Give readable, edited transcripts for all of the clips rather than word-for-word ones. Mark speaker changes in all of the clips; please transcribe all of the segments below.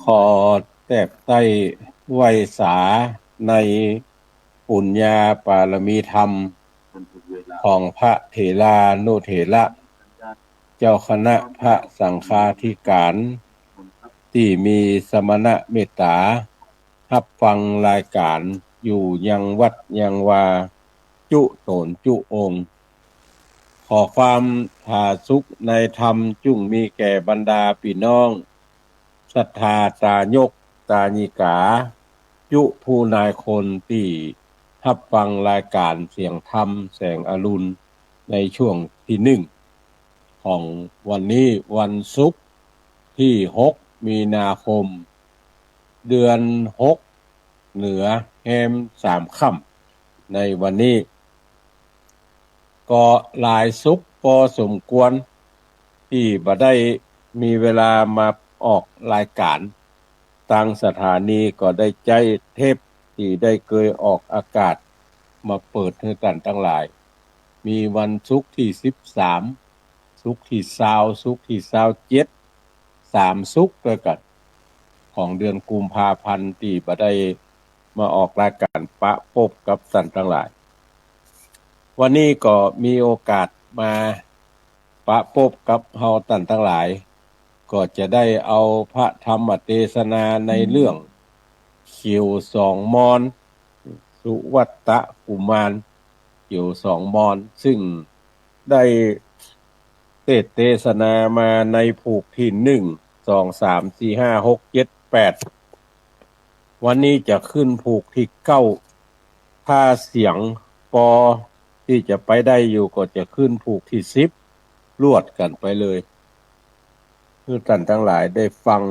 Speaker 1: ขอแตบใต้ไวสาในปุญญาปารมีธรรมของพระเถรานุเถระเจ้าคณะพระสังฆาธิการที่มีสมณะเมตตารับฟังรายการอยู่ยังวัดยังวาจุโตนจุองค์ขอความผาสุกในธรรมจุ่งมีแก่บรรดาพี่น้องศรัทธาตายกตาญิกายุผู้นายคนที่รับฟังรายการเสียงธรรมแสงอรุณในช่วงที่หนึ่งของวันนี้วันศุกร์ที่6 มีนาคมเดือน6เหนือแฮม3 ค่ำในวันนี้ก็หลายศุกร์พอสมควรที่บ่ได้มีเวลามาออกรายการทางสถานีก็ได้ใจเทปที่ได้เคยออกอากาศมาเปิดให้กันทั้งหลายมีวันศุกร์ที่13ศุกร์ที่20ศุกร์ที่27 3ศุกร์ด้วยกันของเดือนกุมภาพันธ์ที่บ่ได้มาออกรายการปะพบกับท่านทั้งหลายวันนี้ก็มีโอกาสมาปะพบกับเฮาท่านทั้งหลายก็จะได้เอาพระธรรมเทศนาในเรื่องเขียวสองมอนสุวัตตะกุมารเขียวสองมอนซึ่งได้เทศนามาในผูกที่1 2 3 4 5 6 7 8วันนี้จะขึ้นผูกที่9ถ้าเสียงปอที่จะไปได้อยู่ก็จะขึ้นผูกที่10รวดกันไปเลยคือท่านทั้งหลายได้ฟัง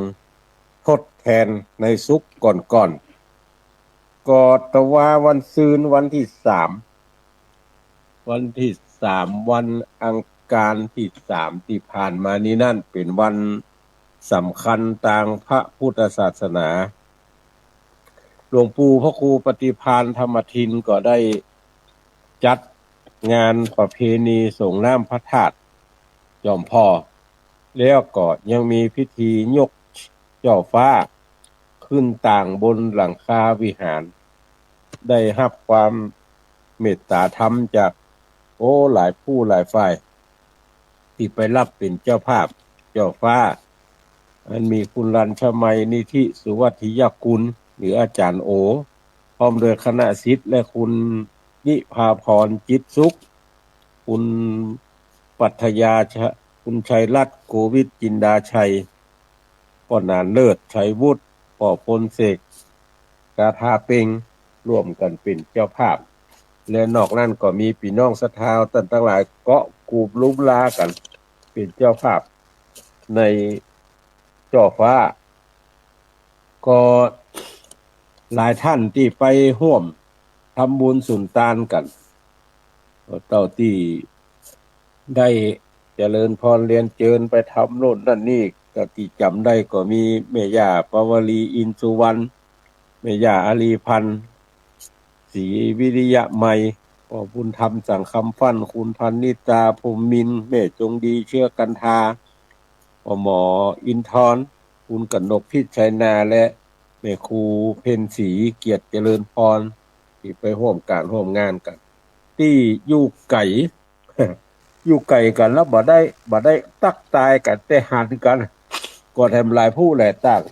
Speaker 1: ทดแทนในสุขก่อนก็ตะว่าวันซืนวันที่3วันอังคารที่3ที่ผ่านมานี้นั่นเป็นวันสำคัญทางพระพุทธศาสนาหลวงปู่พระครูปฏิภาณธรรมทินก็ได้จัดงานประเพณีส่งน้ำพระธาตุจอมพ่อแล้วก็ยังมีพิธียกช่อฟ้าขึ้นต่างบนหลังคาวิหารได้รับความเมตตาธรรมจากหลายผู้หลายฝ่ายที่ไปรับเป็นเจ้าภาพเจ้าฟ้าอันมีคุณรัญชมัยนิธิสุวัฒยกุลหรืออาจารย์โอพร้อมโดยคณะศิษย์และคุณนิพาพรจิตสุขคุณปัทยาคุณชัยรัตน์โกวิทจินดาชัยป้อนานเลิศชัยวุฒิป่อพลเสกกาธาเป่งร่วมกันเป็นเจ้าภาพและนอกนั้นก็มีพี่น้องศรัทธาท่านทั้งหลายเกาะกูบลุ้มลากันเป็นเจ้าภาพในจ่อฟ้าก็หลายท่านที่ไปร่วมทำบุญสุนทานกันเต่าที่ได้เจริญพรเรียนเจิญไปทำโน่นนั่นนี่ก็ที่จำได้ก็มีแม่ย่าปวลีอินสุวรรณแม่ย่าอาลีพันธ์ศรีวิริยะไมยพ่อบุญธรรมสังคำฟั่นคุณพันนิตาพรหมมินทร์แม่จงดีเชื่อกันทาพ่อหมออินทรคุณกนกพิชัยนาและแม่ครูเพ็ญศรีเกียรติเจริญพรที่ไปร่วมการร่วมงานกันที่อยู่ไก่ อยู่ไก่กันแล้วบ่ได้ตักตายกันแต่หันกันก็ทำลายผู้หลายต่าง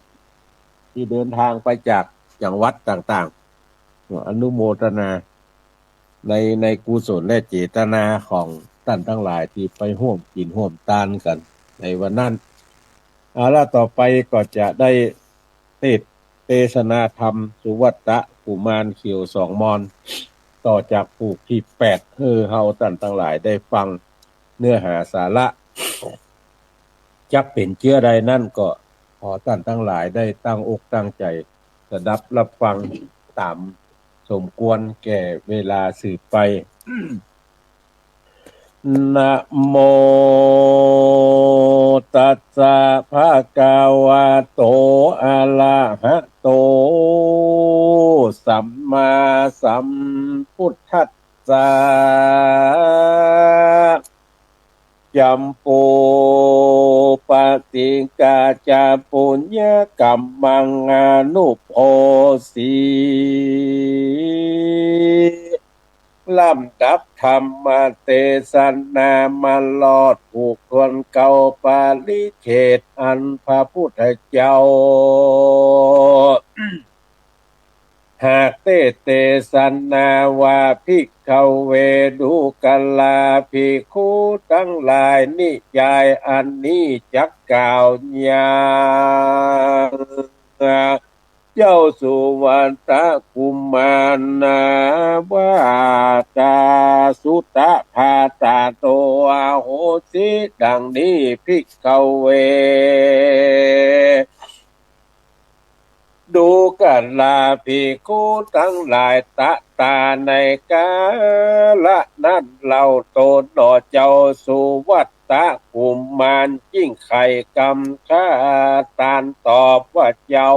Speaker 1: ที่เดินทางไปจากจังหวัดต่างๆอนุโมทนาในกุศลและเจตนาของท่านทั้งหลายที่ไปร่วมกินร่วมทานกันในวันนั้นแล้วต่อไปก็จะได้เทศนาธรรมสุวัตตะกุมารเขียวสองมอนต่อจากผูกที่8เฮาท่านทั้งหลายได้ฟังเนื้อหาสาระจักเป็นเชื้อใดนั่นก็ขอท่านทั้งหลายได้ตั้งอกตั้งใจสดับรับฟังตามสมควรแก่เวลาสืบไป นะโมตัสสะภะคะวะโตอะระหะโตสัมมาสัมพุทธัสสะ จำปูปฏิกาจาปุญญกรรมังอนุโพสีลำดับธรรมเทศนามาลอดผูกทวนเก่าปาลิเขตอันพระพุทธเจ้าหากเตสนาว่าภิกขเวดูกัลลาภิกขุทั้งหลายนิจายอันนี้จักกล่าวอย่างเจ้าสุวรรณกุมารนาว่าตาสุตะภาตาโตอาโหสิดังนี้ภิกขเวดูกันลาภิกขุทั้งหลายตะตาในกาละนั้นเราโตนต่อเจ้าสุวัตตะกุมมารยิ่งไข่กำข้าตานตอบว่าเจ้า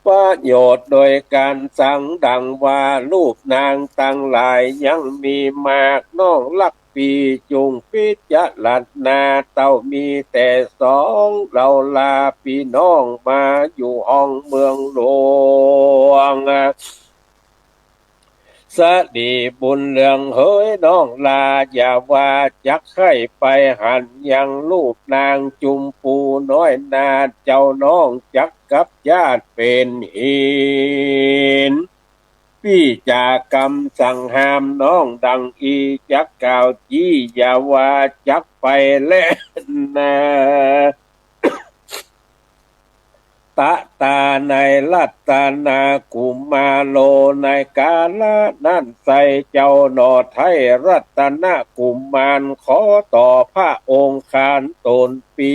Speaker 1: ประโยชน์โดยการสั่งดังว่าลูกนางตั้งหลายยังมีมากน้องลักปีจุงพิจารณาเต้ามีแต่สองเราลาพี่น้องมาอยู่ห้องเมืองหลวงสดีบุญเรืองเฮ้ยน้องลาอย่าว่าจักให้ไปหันยังลูกนางจุมปูน้อยนาเจ้าน้องจักกับญาติเป็นหินพี่จากรรมสั่งห้ามน้องดังอีจักกล่าวจี้อย่าว่าจักไปเล่นนะตะตาในลัตตานากุมาโลในกาละนั้นใส่เจ้าหนอไทยรัตนกุมารขอต่อพระองค์คานตนปี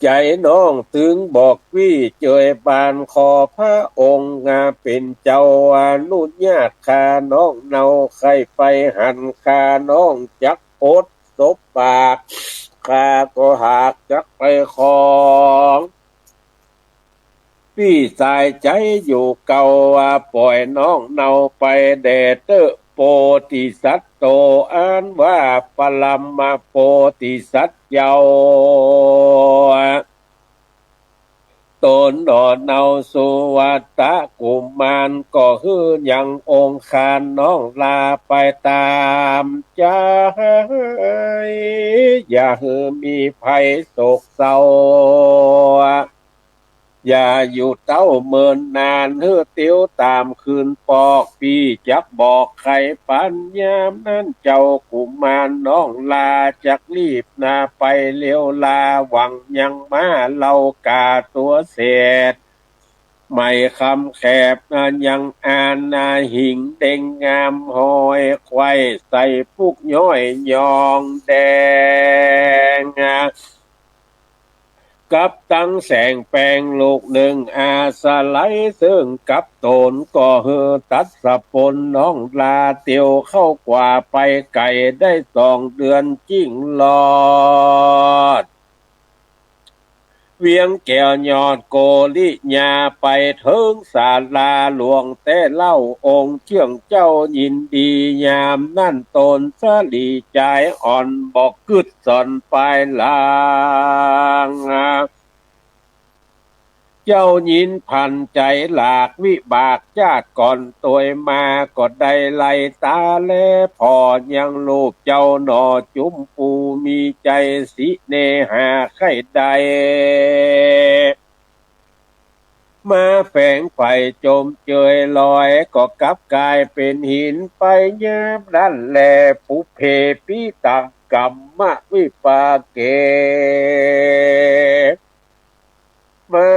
Speaker 1: ใจน้องถึงบอกวิเจยบานขอพระองค์งาเป็นเจ้าอนุญาตข้าน้องเนาใครไปหันข้าน้องจักอดศบปากข้าก็หากจักไปของพี่สายใจอยู่เก่าปล่อยน้องเนาไปแดดเตอโปติสัตโตอ่านว่าปลัมมาโปติสัตเยาตนดอเนาสุวัตตะกุมารก็คือยังองค์คานน้องลาไปตามใจอย่าฮือมีภัยโศกเศร้าอย่าอยู่เต้าเมินนานเฮือเตียวตามคืนปอกพี่จักบอกใครปัญญามนั้นเจ้ากุมารน้องลาจักรีบนาไปเลี้ยวลาหวังยังมาเล่ากาตัวเศษไม่คำแคบยังอ่านหิงเด้งงามหอยควายใส่พุกย้อยยองแดงกับตั้งแสงแปลงลูกหนึ่งอาสไลซึ่งกับโตนก็เฮือตัดสะปนน้องลาเตียวเข้ากว่าไปไก่ได้2 เดือนจิ้งหลอดเวียงแก้วยอดโกลิญาไปถึงศาลาหลวงแต่เล่าองค์เชื่องเจ้ายินดียามนั่นตนสลีใจอ่อนบอกกึดสอนไปลางเจ้ายินพันใจหลากวิบากญาติก่อนตัวมาก็ได้ไล่ตาแลพอยังลูกเจ้าหนอจุมปูมีใจสิเนหาไข่ใดมาแฝงไฟจมเจยลอยก็กลับกลายเป็นหินไปเยิบดันแลปุเพปิตังกัมมะวิปาเกมา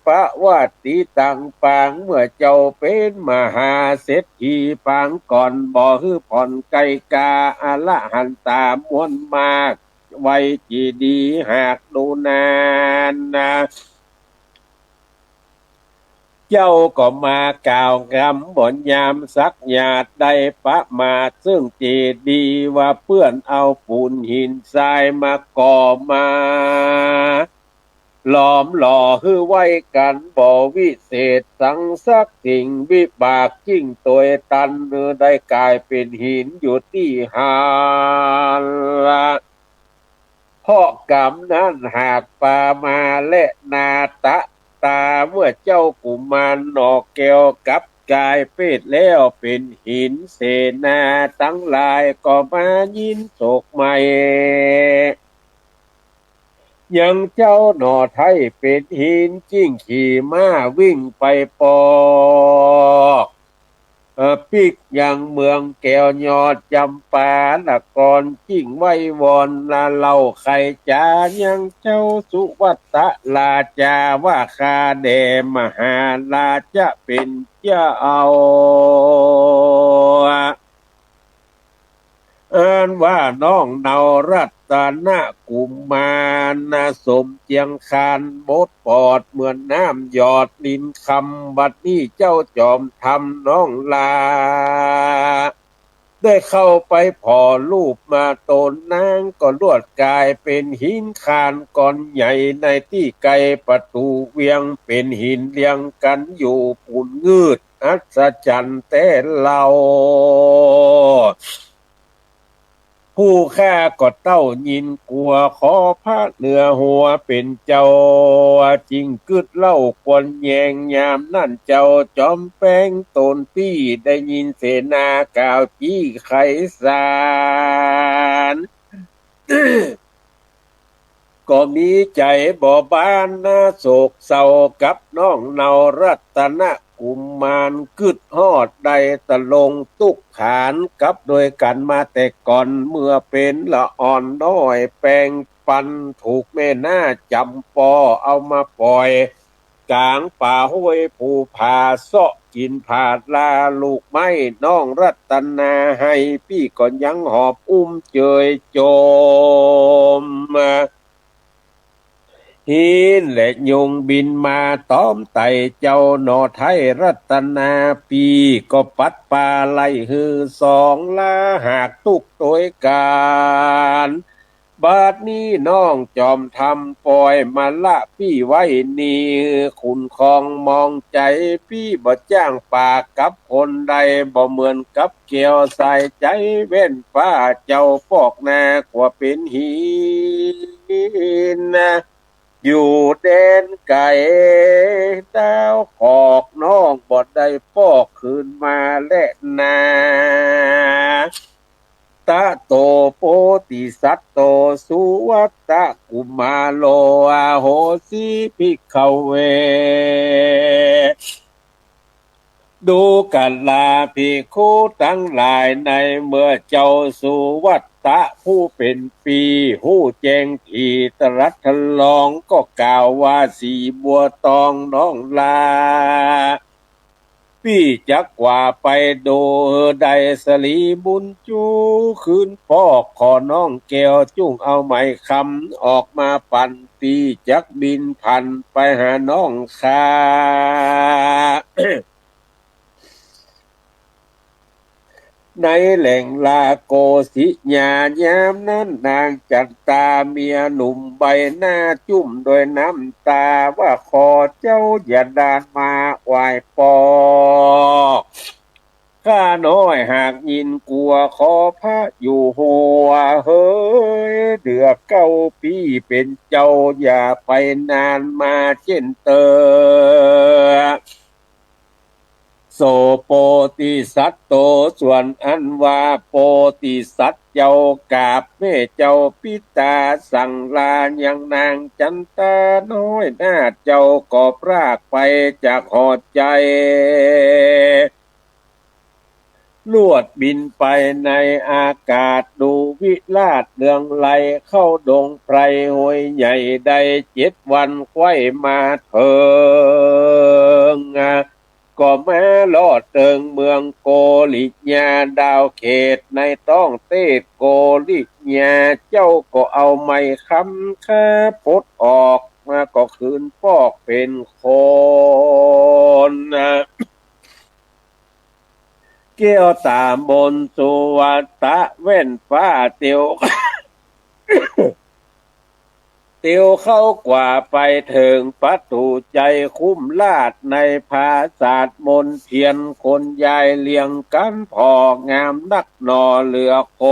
Speaker 1: ปะวัติตังปางเมื่อเจ้าเป็นมหาเศรษฐีปางก่อนบ่ฮือผ่อนไกกาอละหันตามวนมากไว้จีดีหากดูนานเจ้าก็มากล่าวกำบ่นยามสักหยาดได้ประมาทซึ่งจีดีว่าเปื้อนเอาปูนหินทรายมาก่อมา หลอมหล่อฮือไว้กันบ่วิเศษสังสักสิ่งวิบากจิ้งตัวตันเนื้อได้กลายเป็นหินอยู่ที่หาละเพราะกรรมนั้นหากปามาและนาตะตาเมื่อเจ้ากุมารหนอกแก้วกับกายเป็ดแล้วเป็นหินเสนาทั้งหลายก็มายินโศกใหม่ ยังเจ้าหน่อไทยเป็นหินจิ้งขี่ม้าวิ่งไปปอกปิกยังเมืองแก้วยอดจำปาละกรจิ้งไว้วอนละเล่าใครจายังเจ้าสุวัตตะลาจาว่าคาแดมหาลาจะเป็นเจ้า เอิ้นว่าน้องเนารัตนะกุมมารนะสมเจียงคานบดปอดเหมือนน้ำหยอดลินคำบัดนี้เจ้าจอมทำน้องลาได้เข้าไปพอรูปมาโตนนางก็ลวดกายเป็นหินคานก้อนใหญ่ในที่ไกลประตูเวียงเป็นหินเรียงกันอยู่ปุ่นงืดอัศจรรย์แต่เราผู้ข้าก็เต้ายินกลัวขอพระเหนือหัวเป็นเจ้าจริงกึดเล่าควนแยงยามนั่นเจ้าจอมแป้งตนพี่ได้ยินเสนากล่าวจี้ไขสาร ก็มีใจบ่บานนะโศกเศร้ากับน้องเนารัตนะกุมมารกึดฮอดใดตะลงตุกขานกับโดยกันมาแต่ก่อนเมื่อเป็นละอ่อนน้อยแปลงปันถูกแม่หน้าจำปอเอามาปล่อยกลางป่าห้วยภูผาเสาะกินผาดลาลูกไม้น้องรัตนาให้พี่ก็ยังหอบอุ้มเจยโจม หินและยุงบินมาต้อมไต่เจ้าหนอไทยรัตนาปีก็ปัดปลาไล่ฮือสองลาหากตุกตัวการบาดนี้น้องจอมทำปล่อยมาละพี่ไว้นี่คุณคองมองใจพี่บ่จ้างปากกับคนใดบ่เหมือนกับเกี่ยวใส่ใจเว้นฟ้าเจ้าปอกนากว่าเป็นหินนะอยู่แดนไก่ดาวขอกน้องบ่ได้ปอกคืนมาและนาตะโตโปติสัตโตสุวัตตะกุมาโลอาโหสิภิกขเว ดูกันลาภิกขุทั้งหลายในเมื่อเจ้าสุวัตตะผู้เป็นปีหู้แจ้งทีตรัสทนลองก็กล่าวว่าสีบัวตองน้องลาพี่จักกว่าไปดูใดสลีบุญจูคืนพ่อขอน้องแก้วจุ้งเอาไม้คำออกมาปั่นปีจักบินพันไปหาน้องคา ในแหล่งลาโกสิญายามนั้นนางจันตาเมียหนุ่มใบหน้าจุ่มโดยน้ำตาว่าขอเจ้าอย่าดานมาไหวปอข้าน้อยหากยินกลัวขอพระอยู่หัวเฮ้ยเดือเก้าปีเป็นเจ้าอย่าไปนานมาเช่นเตอ โสโปติสัตโตส่วนอันว่าโปติสัตเจ้ากาบแม่เจ้าปิตาสั่งลายังนางจันตาน้อยหน้าเจ้าก็พรากไปจากหอดใจลวดบินไปในอากาศดูวิลาศเรืองไลเข้าดงไพรห้วยใหญ่ได้7 วันไขว้มาเถิงก็แม้ลอดเติงเมืองโกลิญาดาวเขตในต้องเต้โกลิญาเจ้าก็เอาไม้คำค้าพดออกมาก็คืนปอกเป็นคนเกี่ยวตามบนสุวัตตะเว้นฟ้าเตียว เตียวเข้ากว่าไปถึงประตูใจคุ้มลาดในภาษาทมนเทียนคนยายเลียงกันพองามนักหนอเหลือค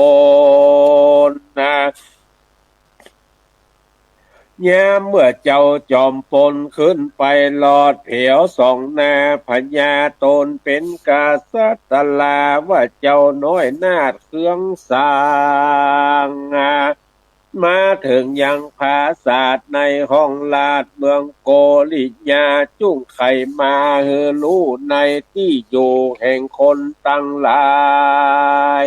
Speaker 1: นนะแย้มเมื่อเจ้าจอมปนขึ้นไปลอดเผียวสองนาพญาตนเป็นกาสัตลาว่าเจ้าน้อยนาดเครื่องสร้างมาถึงยังภาศาสในห้องลาดเมืองโกริยาจุ้งไข่มาเฮรู้ในที่อยู่แห่งคนตั้งหลาย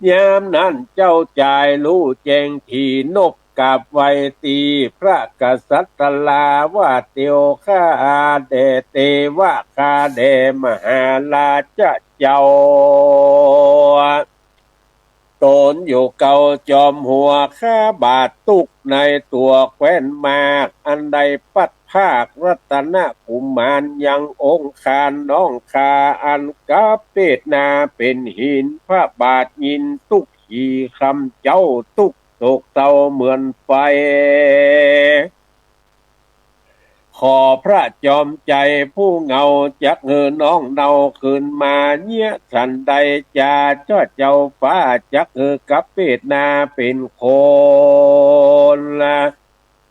Speaker 1: ยามนั้นเจ้าจายรู้แจงทีนบกับไวตีพระกษัตริย์ลาว่าเตียวข้าเดเตวะคาเดมหาลาเจ้าตนอยู่เก่าจอมหัวข้าบาทตุกในตัวแคว้นมากอันใดปัดภาครัตนกุมารยังองค์คานน้องคาอันกาเปตนาเป็นหินพระบาทยินตุกขี่คำเจ้าตุกตกเตาเหมือนไฟขอพระจอมใจผู้เงาจักเฮือน้องเนาคืนมาเนี่ยฉันใดจาเจ้าฟ้าจักเฮือกับเปตนาเป็นคนละ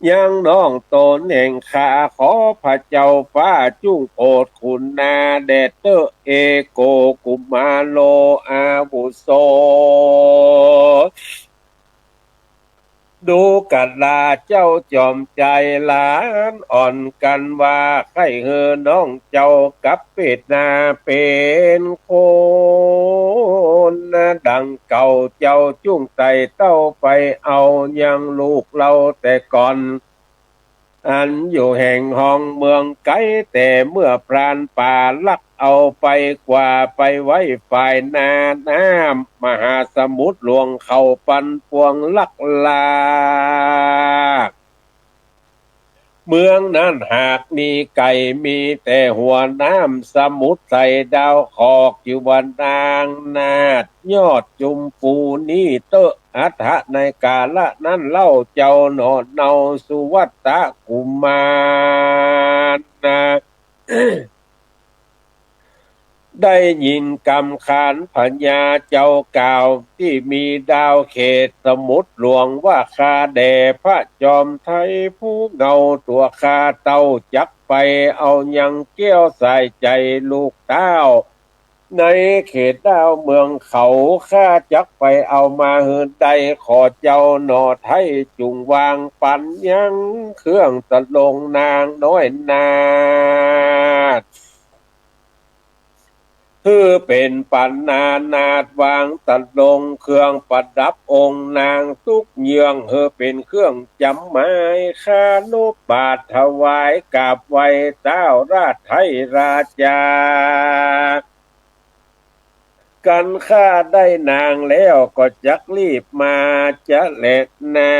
Speaker 1: ยังน้องตนแห่งข้าขอพระเจ้าฟ้าจุ้งโปรดคุณนาเดเตอเอโกกุมาโลอาบุโสดูกัดลาเจ้าจอมใจหลานอ่อนกันว่าใครเฮอน้องเจ้ากับเป็ดนาเป็นคนดังเก่าเจ้าจุ้งไตเต้าไปเอายังลูกเราแต่ก่อนอันอยู่แห่งห้องเมืองไกลแต่เมื่อพรานป่าลักเอาไปกว่าไปไว้ฝ่ายนาน้ำมหาสมุทรหลวงเขาปันปวงลักลาเมืองนั้นหากมีไก่มีแต่หัวน้ำสมุทรใส่ดาวขอกอยู่บนนางนาดยอดจุมปูนี่เตอะอัฐะในกาละนั้นเล่าเจ้าหนอดเนาสุวัตตะกุมารนะได้ยินกำขานพญาเจ้าเก่าที่มีดาวเขตสมุทรหลวงว่าคาแด่พระจอมไทยผู้เงาตัวคาเต้าจักไปเอายังเกี้ยวใส่ใจลูกเต้าในเขตดาวเมืองเขาข้าจักไปเอามาเฮือนใดขอเจ้าหนอไทยจุงวางปันยังเครื่องตะลงนางน้อยนาคือเป็นปันนาดวางตัดลงเครื่องประดับองค์นางทุกเยืองเป็นเครื่องจำหมายข้านุบาทถวายกราบไว้เจ้าราชไทยราชากันข้าได้นางแล้วก็จักรีบมาจะเล็ดนา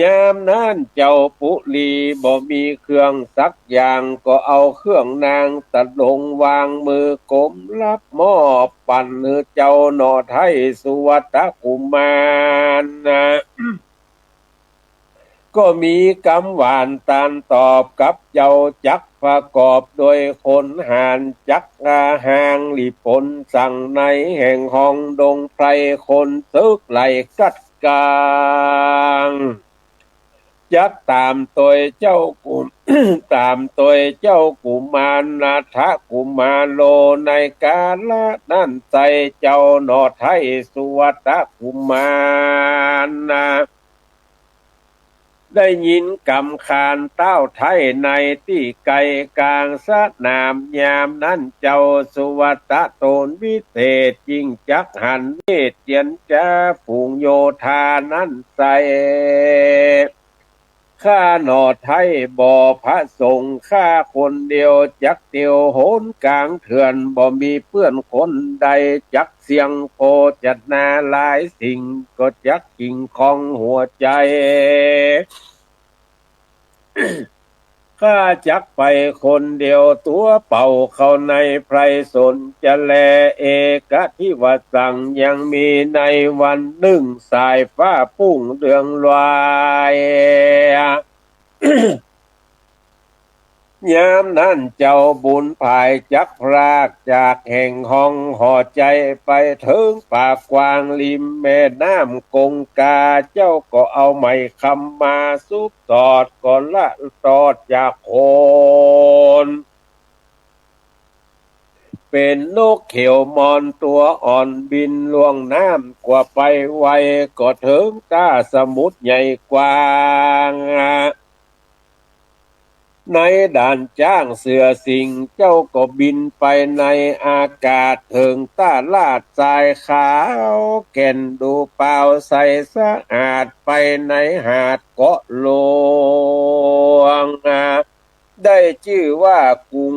Speaker 1: ยามนั้นเจ้าปุลีบ่มีเครื่องสักอย่างก็เอาเครื่องนางตัดลงวางมือกลมรับมอบปั่นเจ้าหนอไทยสุวัตกุมารนะก็มีกำหวานตานตอบกับเจ้าจักประกอบโดยคนหานจักอาหางหลีผลสั่งในแห่งห้องดงไพรคนซึกไหลกัดกลางจักตามตัวเจ้ากุม ตามตัวเจ้ากุมารนาถกุมารโลในกาละนั้นใจเจ้าหนอไทยสุวัตกุมารนะได้ยินกำคานเต้าไทยในที่ไกลกลางสนามยามนั้นเจ้าสุวัตโตนวิเศษจริงจักหันเนตเจียนจ้าฝูงโยธานั้นใสข้าหนอไทยบ่อพระสงฆ์ข้าคนเดียวจักเตียวโหนกลางเถื่อนบ่มีเพื่อนคนใดจักเสียงโพจัดนาหลายสิ่งก็จักกิ่งของหัวใจ ข้าจักไปคนเดียวตัวเป่าเข้าในไพรสนจะแลเอกที่ว่าสั่งยังมีในวันหนึ่งสายฟ้าพุ่งเรืองลายยามนั้นเจ้าบุญภายจักพรากจากแห่งห้องห่อใจไปถึงปากกวางริมแม่น้ำกงกาเจ้าก็เอาไม้คำมาซุบตอดก่อนละตอดจากโคนเป็นนกเขียวมอนตัวอ่อนบินล่วงน้ำกว่าไปไวก็ถึงตาสมุทรใหญ่กว้างในด่านจ้างเสือสิงเจ้าก็บินไปในอากาศถึงตาลาดทรายขาวแก่นดูเปล่าใสสะอาดไปในหาดเกาะหลวงได้ชื่อว่ากรุง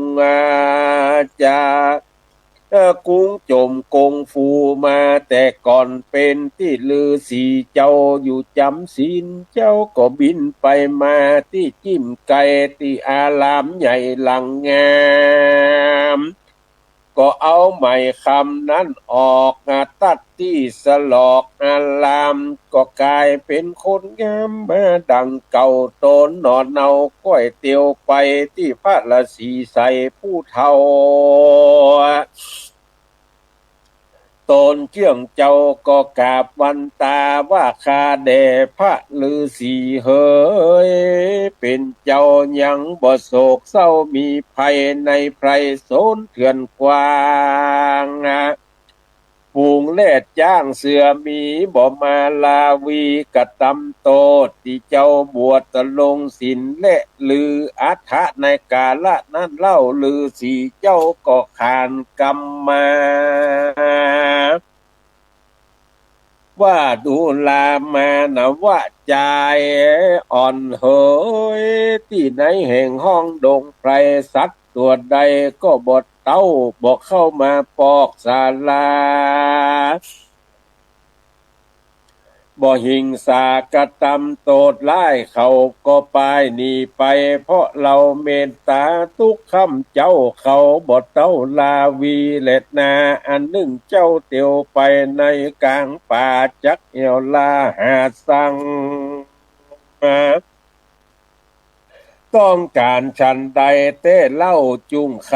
Speaker 1: กรุงจมกงฟูมาแต่ก่อนเป็นที่ลือสีเจ้าอยู่จำศีลเจ้าก็บินไปมาที่จิ้มไก่ที่อารามใหญ่หลังงามก็เอาไม้คำนั้นออกตัดที่สลอกอารามก็กลายเป็นคนงามมาดังเก่าโตนหนอนเนาก้อยเตียวไปที่พระละสีใสผู้เฒ่าตนเชื่องเจ้าก็กราบวันตาว่าข้าแด่พระฤาษีเฮยเป็นเจ้ายังบ่โศกเศร้ามีภัยในไพรโสนเถื่อนกว้างฝูงแลดจ้างเสือมีบ่มาลาวีกะตำโตที่เจ้าบวชตะลงศีลและลืออัฏฐะในกาละนั้นเล่าลือสีเจ้าก็ขานกรรมมาว่าดูลามานะว่าใจอ่อนเฮยที่ในแห่งห้องดงไพรสัตว์ตัวใดก็บดเต้าบอกเข้ามาปอกศาลาบ่หิงสากระตำโตดไล่เขาก็ปายหนีไปเพราะเราเมตตาทุกคำเจ้าเขาบ่เต้าลาวีเล็ดนาอันหนึ่งเจ้าเตียวไปในกลางป่าจักเอวลาหาสังมาต้องการฉันใดเต้เล่าจุงไข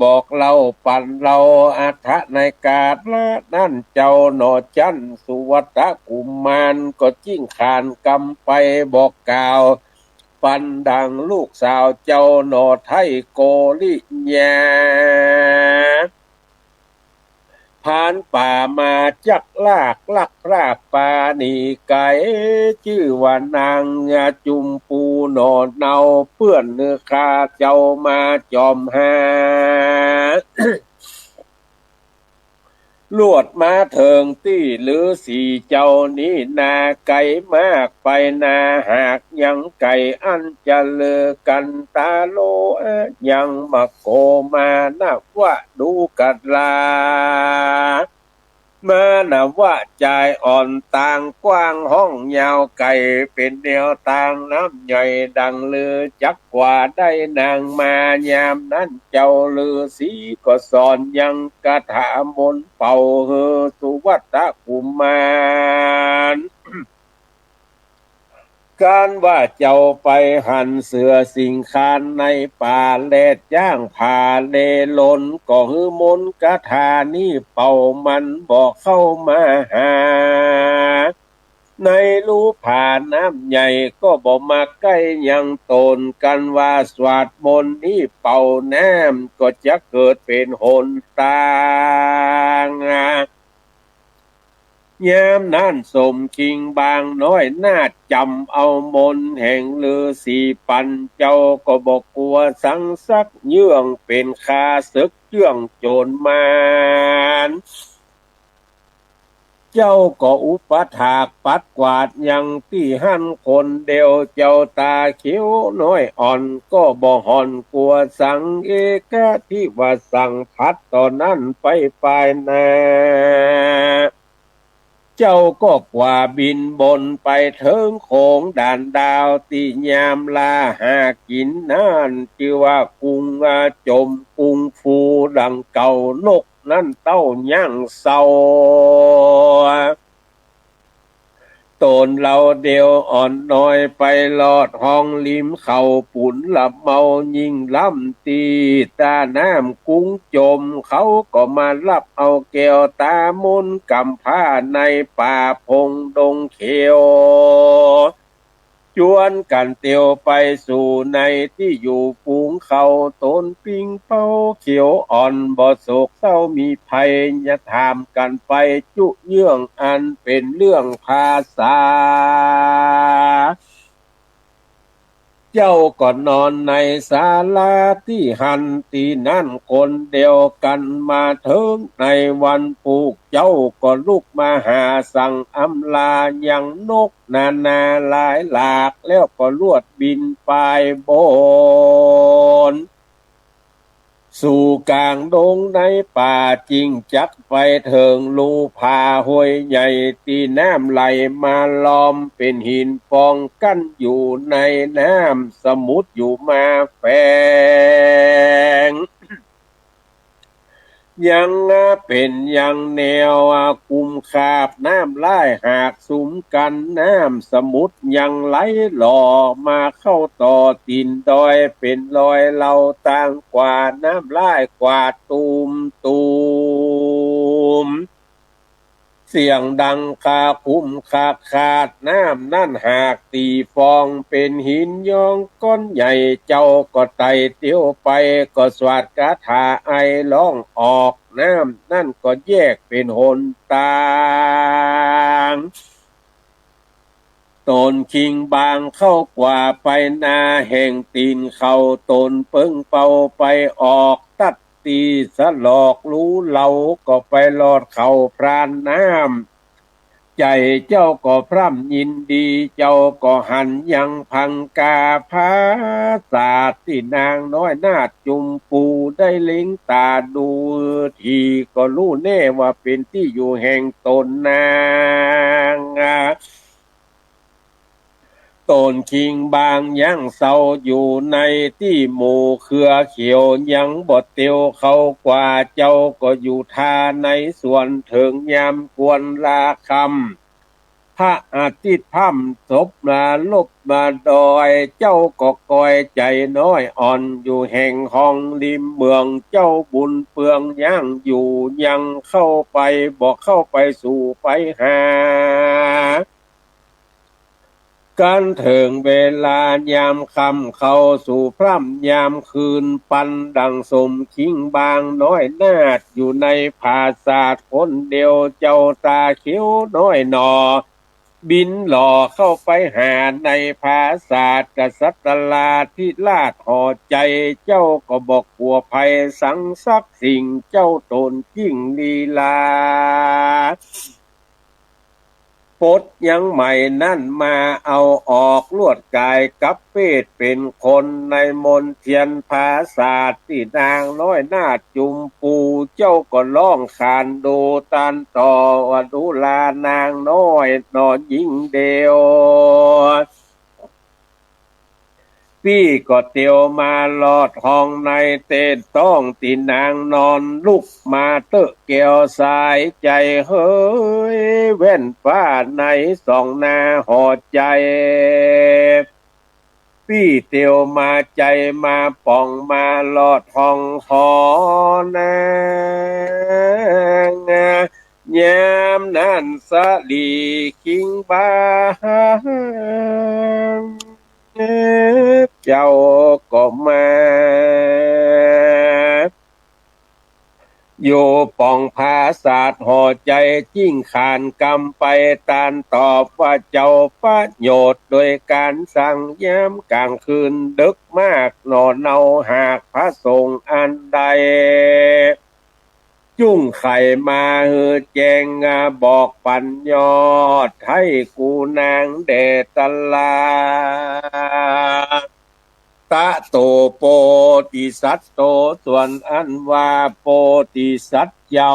Speaker 1: บอกเราปั่นเราอัฐะในกาดละนั่นเจ้าหนอจันสุวัตกุมมารก็จิ้งขานกำไปบอกกล่าวปันดังลูกสาวเจ้าหนอไทยโกลิญาผ่านป่ามาจักลากลักรากป่าหนีไก่ชื่อว่านางจุมปูหนอนเนาเพื่อนเนื้อคาเจ้ามาจอมหาลวดมาเถิงตี้หรือสีเจ้านี้นาไก่มากไปนาหากยังไก่อันจะเลือกันตาโลยังมาโกมานับว่าดูกัดลามานะว่าใจอ่อนต่างกว้างห้องยาวไก่เป็นแนวต่างน้ำใหญ่ดังเลือจักกว่าได้นางมายามนั้นเจ้าลือสีก็สอนยังกระถามนเป่าเฮอสุวัตกุมารการว่าเจ้าไปหันเสือสิงคานในป่าแลดย่างผ่าเลลนก็ฮือมนกระทานี่เป่ามันบอกเข้ามาหาในรูผ่าน้ำใหญ่ก็บอกมาใกล้ยังตนกันว่าสวาดมนต์นี่เป่าน้ำก็จะเกิดเป็นหนตางยามนั้นสมคิงบางน้อยน่าจำเอามนแห่งลือสีปันเจ้าก็บอกกลัวสังสักเยื่องเป็นคาศึกเยื่องโจรมารเจ้าก็อุปถากปัดกวาดยังที่หั่นคนเดียวเจ้าตาเขียวน้อยอ่อนก็บ่หอนกลัวสังเอกะที่ว่าสั่งพัดตอนนั้นไปปลายนา เจ้าก็กว่าบินบนไปเถิงโขงด่านดาวที่ยามลาหากินนั่นชื่อว่ากรุงจมกรุงฟูดังเก่านกนั่นเต้าย่างเศร้าตนเราเดียวอ่อนน้อยไปลอดห้องลิมเขาปุ่นหลับเมายิ่งล่ำตีตาน้ำกุ้งจมเขาก็มารับเอาแก้วตามุนกำผ้าในป่าพงดงเขียวชวนกันเตียวไปสู่ในที่อยู่ปูงเขาต้นปิงเป้าเขียวอ่อนบ่โศกเศร้ามีภัยอย่าถามกันไปจุเยื่องอันเป็นเรื่องภาษาเจ้าก็นอนในศาลาที่หันตีนั่นคนเดียวกันมาถึงในวันปลูกเจ้าก็ลุกมาหาสั่งอำลาอย่างนกนานาหลายหลากแล้วก็ลวดบินไปบนสู่กลางดงในป่าจริงจักไปเถิงลูผาห้วยใหญ่ตีน้ำไหลมาล้อมเป็นหินฟองกั้นอยู่ในน้ำสมุทรอยู่มาแฝงยังเป็นยังแนวกุมคาบน้ำไหลหากสุมกันน้ำสมุทรยังไหลหล่อมาเข้าต่อตีนดอยเป็นรอยเหล่าต่างกว่าน้ำไหลกว่าตูมตูมเสียงดังคาคุ้มคาขาดน้ำนั่นหากตีฟองเป็นหินยองก้อนใหญ่เจ้าก็ไต่เตี้ยวไปก็สวดคาถาไอร้องออกน้ำนั่นก็แยกเป็นหนตางตนคิงบางเข้ากว่าไปนาแห่งตีนเขาตนเปิ้งเป่าไปออกตัดตีสลอกรู้เราก็ไปลอดเขาพรานน้ำใจเจ้าก็พร่ำยินดีเจ้าก็หันยังพังกาพาศาสตร์ที่นางน้อยนาดจุมปูได้เล็งตาดูทีก็รู้แน่ว่าเป็นที่อยู่แห่งตนนางตนคิงบางยังเศร้าอยู่ในที่หมู่เครือเขียวยังบดเตียวเขากว่าเจ้าก็อยู่ทาในส่วนถึงยามกวนลาคำพระอาทิตย์พ่ำศพมาลบมาดอยเจ้าก็คอยใจน้อยอ่อนอยู่แห่งห้องริมเมืองเจ้าบุญเปลืองย่างอยู่ยังเข้าไปบอกเข้าไปสู่ไปหาการถึงเวลายามคำเข้าสู่พร่ำยามคืนปันดังสมคิงบางน้อยนาดอยู่ในภาศาสตร์คนเดียวเจ้าตาเขียวน้อยหนอบินหล่อเข้าไปหาในภาศาสตร์กษัตริย์ลาที่ลาดห่อใจเจ้าก็บอกกลัวภัยสังสักสิ่งเจ้าตนยิ่งลีลาปดยังใหม่นั่นมาเอาออกลวดกายกับเพศเป็นคนในมนเทียนภาษาที่นางน้อยนาดจุมปูเจ้าก็ร้องขานดูตันต่อว่าดูลานางน้อยนอนยิงเดียวพี่ก็เตียวมาลอดห้องในเต้นต้องตีนางนอนลุกมาเตอะเกี่ยวสายใจเฮ้ยแว่นฟ้าในสองหน้าหอดใจพี่เตียวมาใจมาป่องมาลอดห้องหอนางยามนั้นสะลีคิงบางเจ้าก็มาโยป่องภาศาสตร์ห่อใจจิ้งขานกำไปตานตอบว่าเจ้าประโยชน์โดยการสั่งย้ำกลางคืนดึกมากนอนเนาหากพระสงฆ์อันใดจุ้งไข่มาแจงบอกปัญญอดให้กูนางเดตลาตะโตโปติสัตโตส่วนอันว่าโปติสัตเยา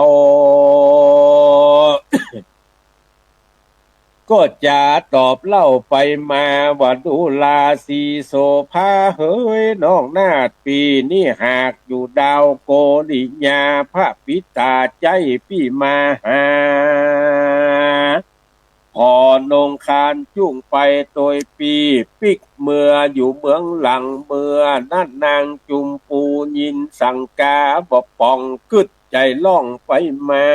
Speaker 1: ก็จะตอบเล่าไปมาว่าดูลาสีโสภาเฮ้ยน้องนาฏปีนี่หากอยู่ดาวโกริยาพระปิตาใจพี่มาหาพอนงคารจุ่งไปโดยปีปิกเมื่ออยู่เมืองหลังเมื่อนั่นนางจุมปูยินสังกาบ่ปองกึดใจล่องไปมา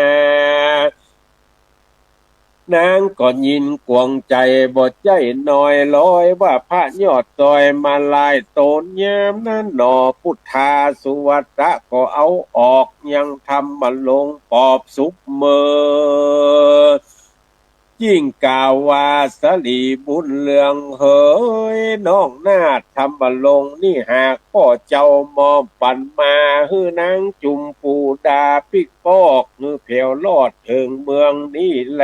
Speaker 1: นางก็ยินกวงใจบ่ใจน้อยลอยว่าพระยอดจอยมาลายโตนยามนั้นหนอพุทธาสุวัตะก็เอาออกยังทำมาลงปอบสุกเมอยิ่งกล่าวว่าสลีบุญเลืองเฮ้ยน้องนาฏทำมาลงนี่หากพ่อเจ้ามอมปั่นมาฮือนางจุมปูดาปิกปอกมือเพียวลอดถึงเมืองนี่แล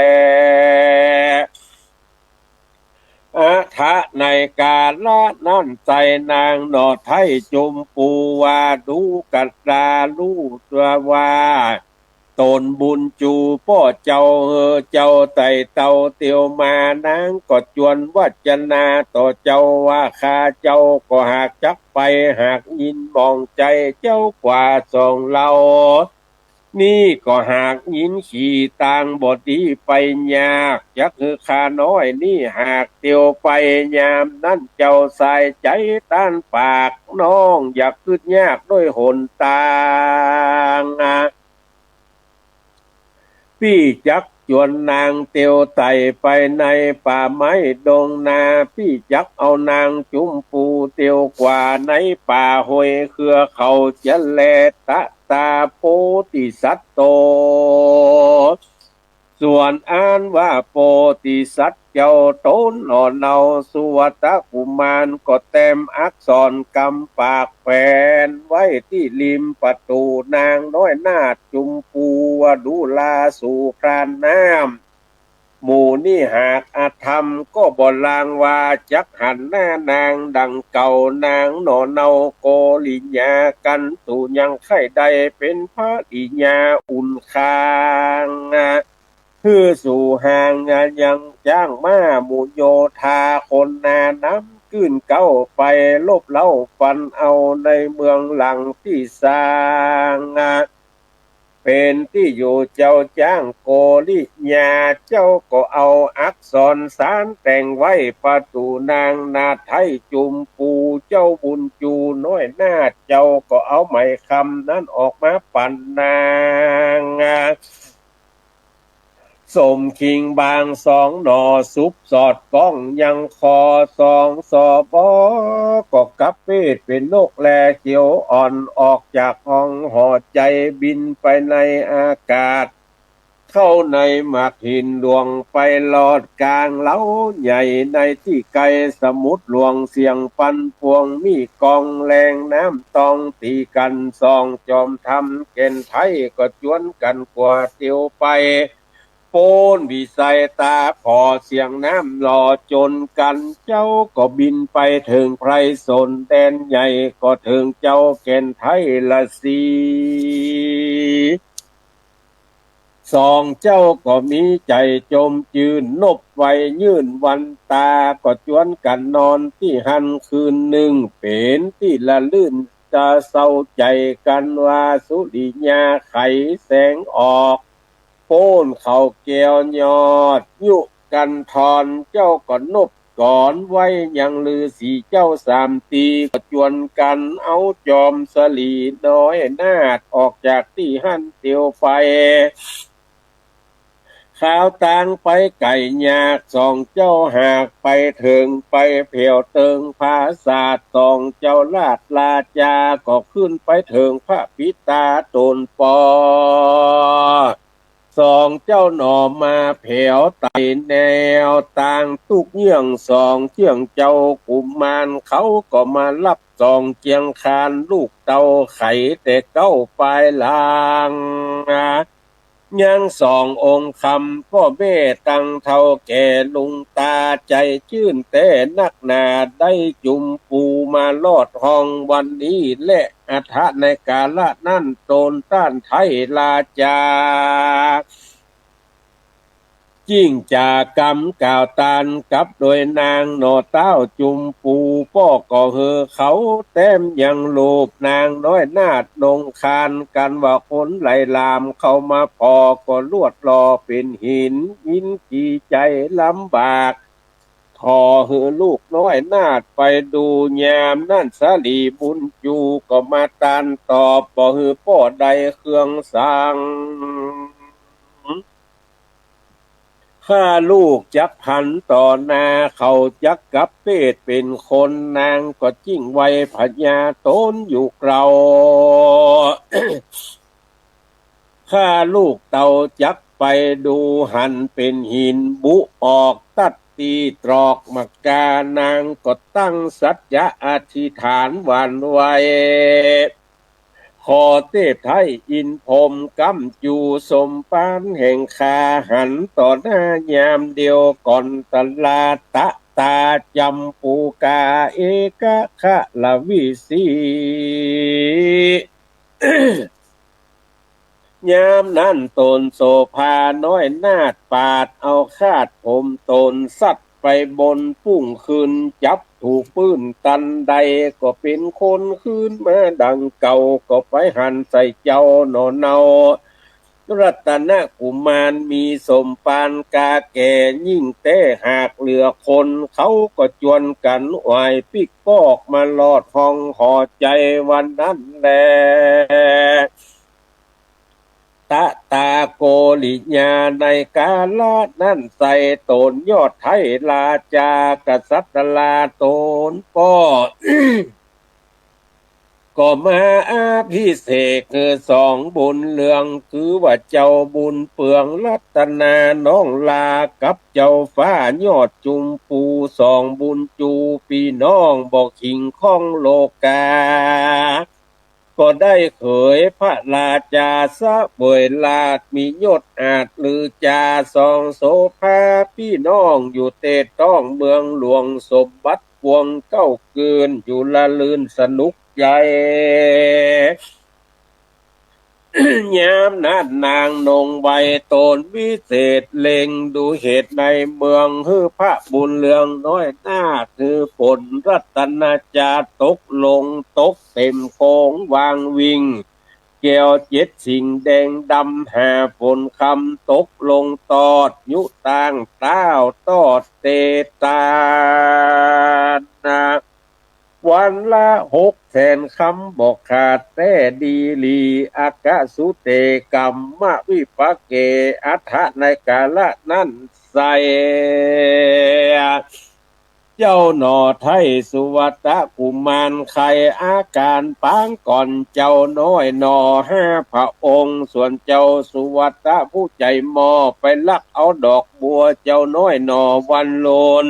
Speaker 1: อาทะในกาละนั่นใจนางหนอไทยจุมปูว่าดูกัดดาลูตัวว่าตนบุญจูพ่อเจ้าเจ้าไต่เต่าเตียวมานางก็จวนวัจนาต่อเจ้าว่าข้าเจ้าก็หากจักไปหากยินมองใจเจ้ากว่าสองเรานี่ก็หากยินขี่ต่างบทดีไปยากจักคือข้าน้อยนี่หากเตียวไปยามนั่นเจ้าใส่ใจต้านปากน้องอยากขึ้นยากด้วยหนตางพี่จักจวนนางเตียวไต่ไปในป่าไม้ดงนาพี่จักเอานางจุมปูเตียวกว่าในป่าห้วยเครือเขาจะแลตะตาโพติสัตโตส่วนอ่านว่าโพติสัตเจ้าโตนหนอนเนาสุวัตกุมารก็เต็มอักษรกำปากแฝนไว้ที่ริมประตูนางน้อยนาฏจุมปูวดูลาสู่พรานน้ำหมู่นี่หากอาธรรมก็บ่ลางว่าจักหันหน้านางดังเก่านางหนอเนาโกลิญากันสู่ยังไข่ใดเป็นพระอิญาอุ่นคางคือสู่ห่างยังจ้างมาหมู่โยธาคนนาน้ำขึ้นเก้าไปลบเล่าฟันเอาในเมืองหลังที่สร้างเป็นที่อยู่เจ้าจ้างโกริยาเจ้าก็เอาอักษรสารแต่งไว้ประตูนางนาไทยจุมปูเจ้าบุญจูน้อยหน้าเจ้าก็เอาไหมคำนั้นออกมาปั่นนางสมคิงบางสองหนอซุปสอดก้องยังคอสองสอบอก็กับเวทเป็นนกแลเขียวอ่อนออกจากห้องหอใจบินไปในอากาศเข้าในหมากหินหลวงไปลอดกลางเล้าใหญ่ในที่ไกลสมุทรหลวงเสียงปันพวงมีกองแรงน้ำตองตีกันซองจอมทำเก่นไทยก็จวนกันกว่าเตียวไปโปนวิสัยตาพอเสียงน้ำหล่อจนกันเจ้าก็บินไปถึงไพรสนแดนใหญ่ก็ถึงเจ้าเก่นไทยละสีสองเจ้าก็มีใจจมจืนนบไว้ยื่นวันตาก็จวนกันนอนที่หันคืนหนึ่งเป็นที่ละลื่นจะเศร้าใจกันว่าสุริยาไขแสงออกโป้นเขาแก้วยอดยุกันทอนเจ้าก็นบก่อนไว้ยังลือสีเจ้าสามตีก็จวนกันเอาจอมสลีน้อยนาดออกจากที่หันเตียวไปข้าวต่างไปไก่ยากสองเจ้าหากไปถึงไปเพียวเติงภาษาสองเจ้าลาดลาจาก็ขึ้นไปถึงพระพิตาตนปอสองเจ้าหน่อมาเผียวไต่แนวต่างตุกเยื่องสองเจียงเจ้ากุมารเขาก็มารับสองเจียงคานลูกเต้าไข่แต่เก้าปลายลางยังสององค์คำพ่อแม่ตั้งเท่าแก่ลุงตาใจชื่นแต่นักหนาได้จุมปูมาลอดห้องวันนี้และอัฐะในกาละนั่นโตนต้านไทยลาจา จิ้งจากำกล่าวตานกับโดยนางโนเต้าจุมปูป้อก่อเฮอเขาแต้มยังโลบนางน้อยนาดนงคานกันว่าคนไหลลามเข้ามาพอก็ลวดรอเป็นหินยินจีใจลำบากทอเฮือลูกน้อยนาดไปดูยามนั่นสาลีบุญจูก็มาตานตอบบ่ฮือป้อใดเครื่องสัง ข้าลูกจักพันต่อหน้าเขาจักกับเพศเป็นคนนางก็จิ้งไว้พญาตนอยู่เกลา ข้าลูกเต่าจักไปดูหันเป็นหินบุออกตัดตีตรอกมากานางก็ตั้งสัจจะอธิษฐานหวันไว้ ขอเทพไทยอินพรหมกำจูสมปานแห่งคาหันต่อหน้ายามเดียวก่อนตลาตะตาจำปูกาเอกะคะละวิสี ยามนั้นตนโสภาน้อยนาดปาดเอาคาดผมตนสัตว์ไปบนพุ่งคืนจับถูกปืนตันใดก็เป็นคนคืนมาดังเก่าก็ไปหันใส่เจ้าหนอเนารัตนกุมารมีสมปานกาแก่ยิ่งแต่หากเหลือคนเขาก็จวนกันไหวปิกปอกมาลอดห้องห่อใจวันนั้นแล ตะตาโกลิญาในกาลนั่นใส่ตนยอดไทยลาจากษัตริย์ลาตนป้อ ก็มาอาภิเษกคือสองบุญเรืองคือว่าเจ้าบุญเปลืองรัตนาน้องลากับเจ้าฟ้ายอดจุมปูสองบุญจูปีน้องบอกขิงข้องโลกา ก็ได้เขยพระราชาสะเบยลาดมียศอาจลือจาสองโสภาพี่น้องอยู่เตต้องเมืองหลวงสมบัติปวงเก้าเกินอยู่ละลืนสนุกใจ ยามนั้นนางนงใบตนวิเศษเล็งดูเหตุในเมืองฮือพระบุญเรืองน้อยหน้าคือผลรัตนจาตกลงตกเต็มโคงวางวิงแก้วเจ็ดสิ่งแดงดำหาฝนคำตกลงตอดยุต่างเต้าตอดเตตานาวันละ600,000คำบอกขาดแต่ดีลีอากาสุเตกรรมวิปะเกอัฏฐในกาละนั้นใส่เจ้าหนอไทยสุวัตกุมารใครอาการปางก่อนเจ้าน้อยหนอ5พระองค์ส่วนเจ้าสุวัตผู้ใจมอไปลักเอาดอกบัวเจ้าน้อยหนอวันโลน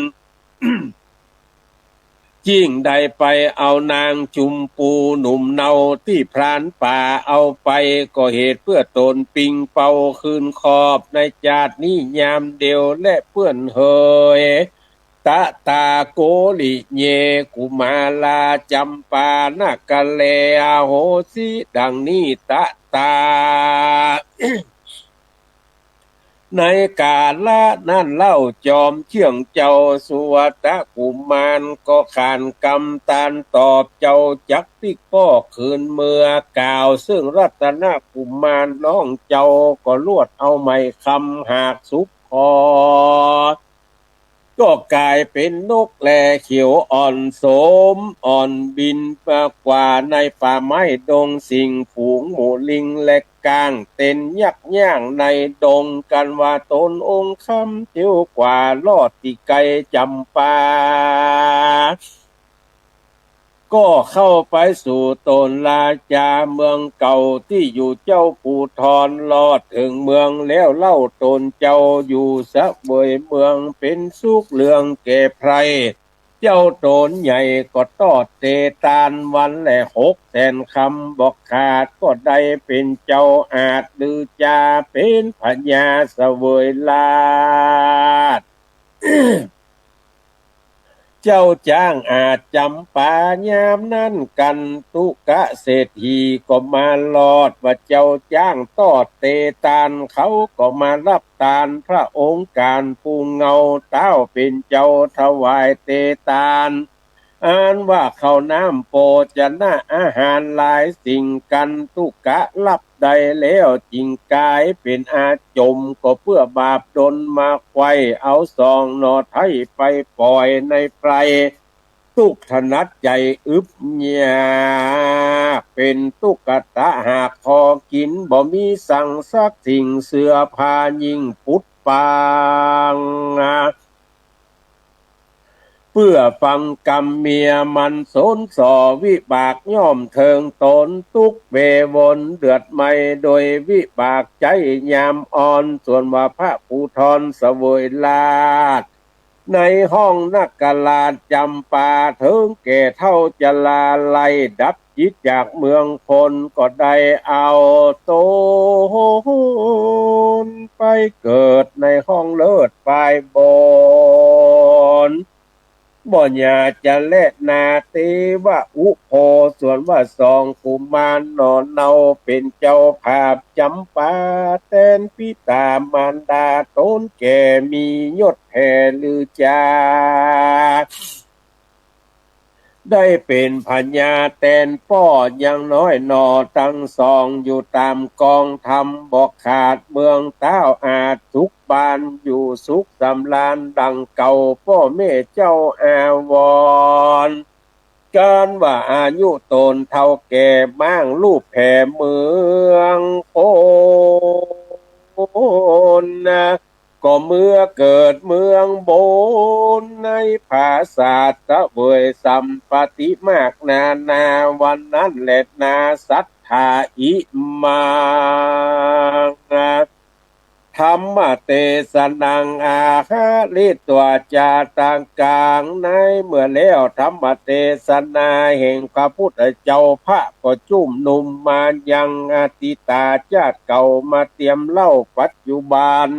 Speaker 1: จิ้งได้ไปเอานางจุมปูหนุ่มเนาที่พรานป่าเอาไปก็เหตุเพื่อตนปิงเป่าคืนขอบในจาดนี้ยามเดียวและเพื่อนเฮยตะตาโกลิเยกุมาลาจำปานากะเลอโหสิดังนี้ตะตา ในกาละนั่นเล่าจอมเชื่องเจ้าสุวัตกุมารก็ขานกำตานตอบเจ้าจักปิกป้อคืนเมื่อกล่าวซึ่งรัตนกุมารน้องเจ้าก็ลวดเอาไม้คำหากสุขคอ ก็กลายเป็นนกแลเขียวอ่อนโสมอ่อนบินมากกว่าในป่าไม้ดงสิ่งฝูงหมูลิงและกางเต้นยักย่างในดงกันว่าตนองค์คำเที่ยวกว่าลอดตีไกจำปา ก็เข้าไปสู่ตนราชาเมืองเก่าที่อยู่เจ้าปูทรลอดถึงเมืองแล้วเล่าตนเจ้าอยู่สะเบยเมืองเป็นสุขเลืองแก่ไพรเจ้าโตนใหญ่ก็ตอดเตตานวันและ600,000คำบอกขาดก็ได้เป็นเจ้าอาจลือจาเป็นพญาเสวยลาด เจ้าจ้างอาจจำปายามนั้นกันตุกะเศรษฐีก็มาลอดว่าเจ้าจ้างตอดเตตานเขาก็มารับตานพระองค์การผู้เงาเต้าเป็นเจ้าถวายเตตานอ่านว่าข้าวน้ำโปจะน่าอาหารหลายสิ่งกันตุกะรับได้แล้วจริงกายเป็นอาจมก็เพื่อบาปดนมาไขว้เอาซองนอไทยไปปล่อยในไพรทุกถนัดใจอึบเนี่ยเป็นตุกตะหากพอกินบ่มีสั่งสักสิ่งเสื้อผ้ายิ่งปุดปางเพื่อฟังกรรมเมียมันสนสอวิบากย่อมเทิงตนทุกเววนเดือดไม่โดยวิบากใจยามอ่อนส่วนว่าพระภูธรเสวยลาดในห้องนักกลาดจำปาเถิงแก่เท่าจะลาไลดับจิตจากเมืองพลก็ได้เอาโตนไปเกิดในห้องเลิศปลายบนบ่อยาจะเละนาเตวะอุโพส่วนว่าสองกุมารนอนเนาเป็นเจ้าภาพจำปาแตนพิตามารดาต้นแก่มียศแผ่ลือจาได้เป็นพญาแตนป้อยังน้อยหนอทั้งสองอยู่ตามกองทำบอกขาดเมืองเต้าอาจสุขบานอยู่สุขสำราญดังเก่าพ่อแม่เจ้าอาวรการว่าอายุตนเท่าแก่บ้างรูปแผ่เมืองโอนนะก็เมื่อเกิดเมืองโบนในภาษาตะเวยสัมปติมากนาวันนั้นแหละนาสัทธาอิมาธรรมเตสนังอาหาลิตัวจาต่างกลางในเมื่อแล้วธรรมเทศนาแห่งพระพุทธเจ้าพระก็จุ่มนุมมายังอติตาชาติเก่ามาเตรียมเล่าปัจจุบัน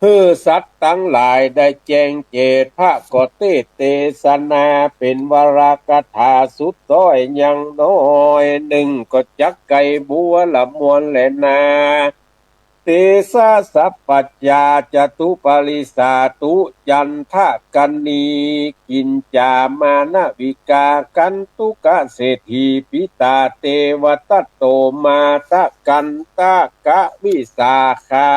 Speaker 1: เพื่อสัตว์ทั้งหลายได้แจ้งเจตพระก็เทศนาเป็นวรากถาสุดต้อยยังน้อยหนึ่งก็จักไก่บัวละมวลแหลนาเตสะสัพปัจจาจตุปริสาตุจันทะกันนีกินจามานะวิกากันตุกะเศรษฐีปิตาเตวตัตโตมาตะกันตะกะวิสาคา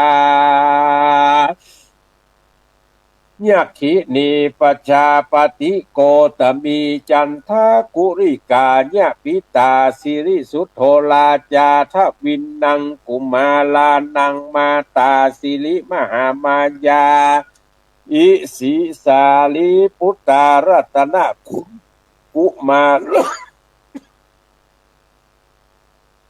Speaker 1: ยักขินีปชาปฏิโกตมีจันทกุริกาญาปิตาสิริสุทโธลาจาทวินนังกุมาลานังมาตาสิริมหามายาอิสิสาลีพุตตารัตนะกุมา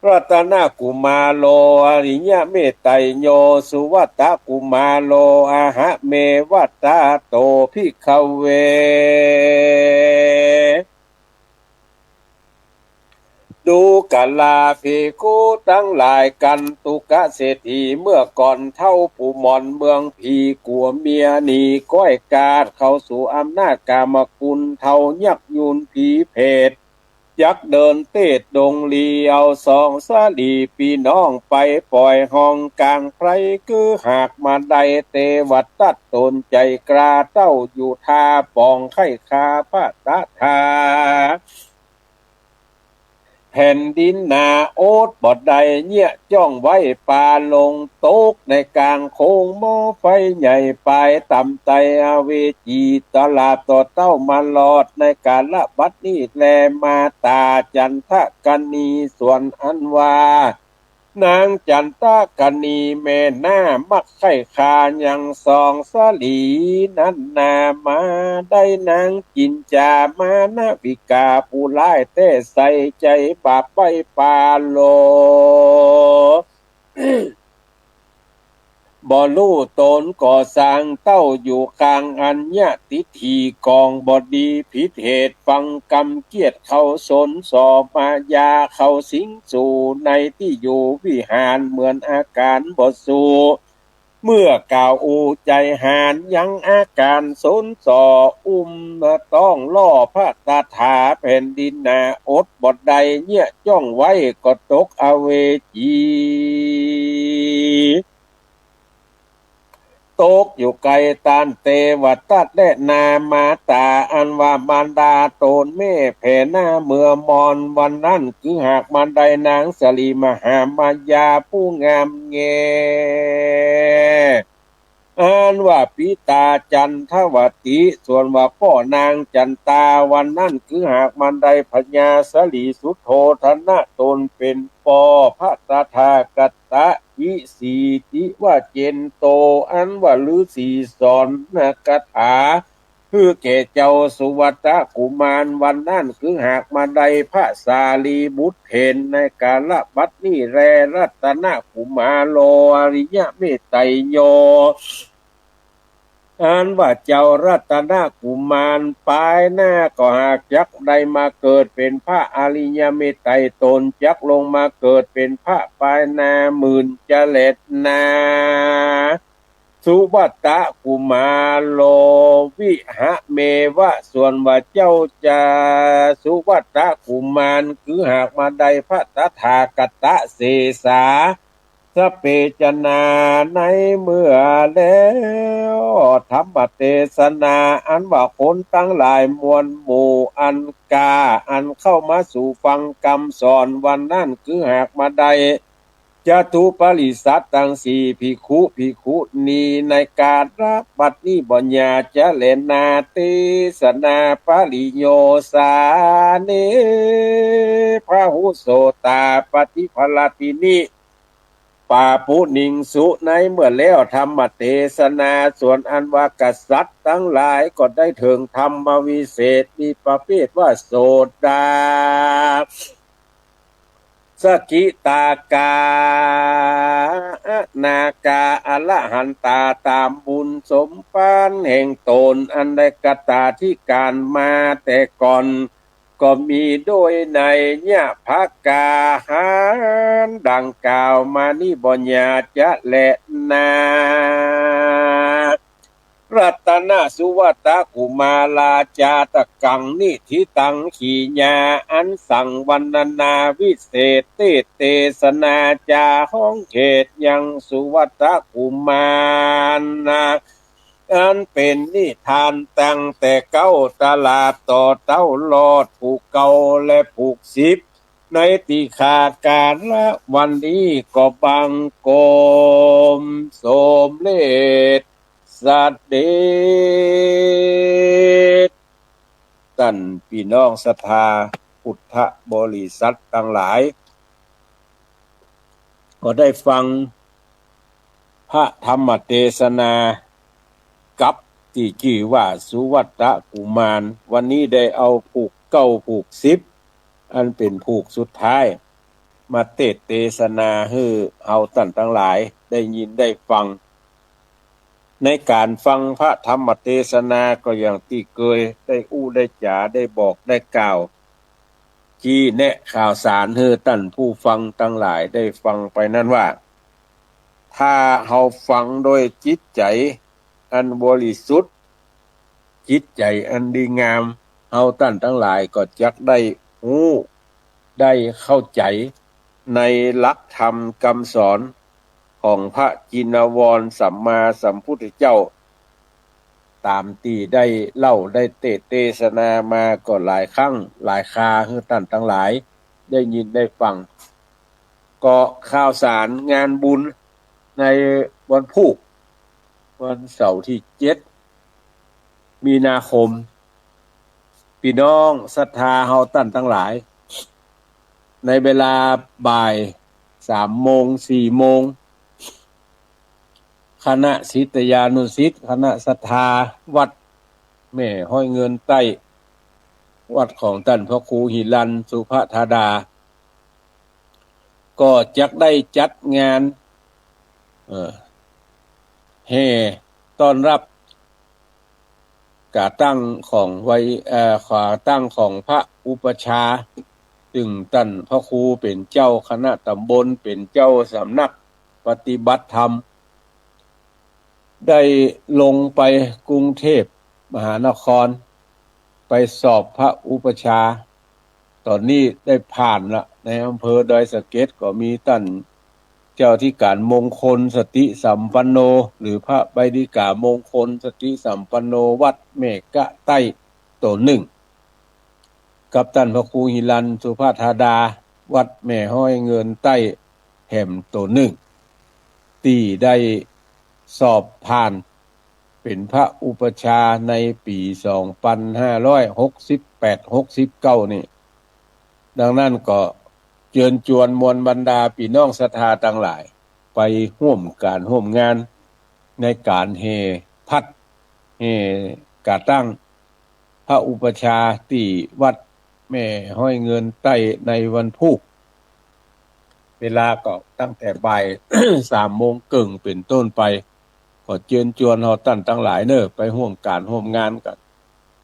Speaker 1: รัตนกุมาโลอริยะเมตไตโยสุวัตตกุมาโลอาหะเมวัตตาโตภิกขเวดูกาลาภิกขุทั้งหลายกันตุกะเศรษฐีเมื่อก่อนเท่าผู้หมอนเมืองผีกัวเมียหนีก้อยกาดเข้าสู่อำนาจกามกุลเท่ายักยุนผีเพศยักเดินเตดดงลีเอาสองสาลีปีน้องไปปล่อยห้องกลางไพรคือหากมาได้เตวัดตัดตนใจกราเต้าอยู่ทาปองไข่คาพระตะทาแผ่นดินนาโอดบอดใดเนี่ยจ้องไว้ปาลงโตกในกลางโค้งหม้อไฟใหญ่ปลายต่ำไตอเวจีตลาดต่อเต้ามาลอดในการละบัดนี้แลมาตาจันทกันนีส่วนอันว่านางจันทกันนีแม่หน้ามักไข่คายังสองสลีนั้นนามาได้นางจินจามานาวิกาผู้ไล่เต้ใส่ใจบาปไปปาโลบ่รู้ตนก่อสร้างเต้าอยู่กลางอัญญติทีกองบดีผิดเหตุฟังกรรมเกียรติเขาสนสอบมายาเขาสิงสู่ในที่อยู่วิหารเหมือนอาการบ่สู่ เมื่อกล่าวอูใจหานยังอาการสนสอต้องล่อพระตาถาแผ่นดินนาอดบดใดเนี่ยจ้องไว้ก็ตกอเวจีตกอยู่ไกลตานเตวตัดและนามาตาอันว่ามารดาโตนแม่แผ่หน้าเมื่อมอนวันนั้นคือหากมันใดนางสลีมหามายาผู้งามแงอ่านว่าปิตาจันทวติส่วนว่าพ่อนางจันตาวันนั้นคือหากมันใดพญาสลีสุโธธนะตนเป็นปอพระตถากัตตะวิสีติว่าเจนโตอันว่าฤาษีสอนนะกถาคือแก่เจ้าสุวัตกุมารวันนั้นคือหากมาใดพระสารีบุตรเห็นในกาลบัดนี้แรรัตนกุมารโลอริยะเมตไตรโยอันว่าเจ้ารัตนกุมารปลายหน้าก็หากจักได้มาเกิดเป็นพระอริยเมตไตรตนจักลงมาเกิดเป็นพระปลายหน้าหมื่นเจริญนาสุวัตตกุมารโลวิหะเมวะส่วนว่าเจ้าจะสุวัตตกุมารคือหากมาได้พระตถาคตเสสาสเปจนาในเมื่อแล้วธรรมเทศนาอันว่าคนตั้งหลายมวลหมู่อันกาอันเข้ามาสู่ฟังคำสอนวันนั้นคือหากมาได้จตุปริสัตตังสีภิกขุนีในการรับบัดนี้บัญญาจะเลนาเตสนาปริโยสาเนพระหุโสตาปฏิภลตินิปาปุนิงสุในเมื่อแล้วธรรมเทศนาส่วนอันว่ากษัตริย์ทั้งหลายก็ได้ถึงธรรมวิเศษมีประเภทว่าโสดาสกิตากานากาอรหันตาตามบุญสมปานแห่งตนอันได้กตาที่การมาแต่ก่อนก็มีโดยในเนี่ยภาคาหารดังกล่าวมานี่บัญญาจะและนารัตนสุวัตกุมาลาจาตกังนิธิตังขีญาอันสั่งวันนาวิเศษเตสนาจาห้องเขตยังสุวัตกุมารนาอันเป็นนิทานตั้งแต่เก้าตลาดต่อเต้าลอดผูกเก่าและผูกสิบในติขาการละวันนี้ก็บังโกมสมเลศสัตเดชท่านพี่น้องศรัทธาพุทธบริษัททั้งหลายก็ได้ฟังพระธรรมเทศนากับที่ชื่อว่าสุวัตตกุมารวันนี้ได้เอาผูกเก้าผูกสิบอันเป็นผูกสุดท้ายมาเทศนาให้เอาท่านทั้งหลายได้ยินได้ฟังในการฟังพระธรรมเทศนาก็อย่างที่เคยได้ได้จ๋าได้บอกได้กล่าวชี้แนะข่าวสารให้ท่านผู้ฟังทั้งหลายได้ฟังไปนั้นว่าถ้าเราฟังโดยจิตใจอันบริสุทธิ์จิตใจอันดีงามเราท่านทั้งหลายก็จักได้รู้ได้เข้าใจในหลักธรรมคำสอนของพระจินวรสัมมาสัมพุทธเจ้าตามที่ได้เล่าได้เทศนามาก็หลายครั้งหลายคราให้ท่านทั้งหลายได้ยินได้ฟังก็ข่าวสารงานบุญในวันพุธวันเสาร์ที่7 มีนาคมพี่น้องศรัทธาเฮาท่านทั้งหลายในเวลาบ่าย3 โมง 4 โมงคณะศิษยานุศิษย์คณะศรัทธาวัดแม่ห้อยเงินใต้วัดของท่านพระครูหิรันสุภธาดาก็จักได้จัดงานแห่ต้อนรับการตั้งของขาตั้งของพระอุปชาซึ่งท่านพระครูเป็นเจ้าคณะตำบลเป็นเจ้าสำนักปฏิบัติธรรม ได้ลงไปกรุงเทพมหานครไปสอบพระอุปชฌาย์ตอนนี้ได้ผ่านละในอำเภอดอยสะเก็ดก็มีท่านเจ้าที่การมงคลสติสัมปันโนหรือพระใบดิกามงคลสติสัมปันโนวัดเมกะใต้ตัวหนึ่งกับท่านพระครูหิรันสุภาธาดาวัดแม่ห้อยเงินใต้แห่มตัวหนึ่งที่ได้สอบผ่านเป็นพระอุปชฌาย์ในปี2568-69นี่ดังนั้นก็เชิญชวนมวลบรรดาพี่น้องศรัทธาทั้งหลายไปร่วมการร่วมงานในการแห่พัดแห่กาตั้งพระอุปชฌาย์ที่วัดแม่ห้อยเงินใต้ในวันพุธเวลาก็ตั้งแต่บ่าย 3:30เป็นต้นไปก็เชิญชวนเฮาท่านทั้งหลายเด้อไปร่วมการร่วมงานกัน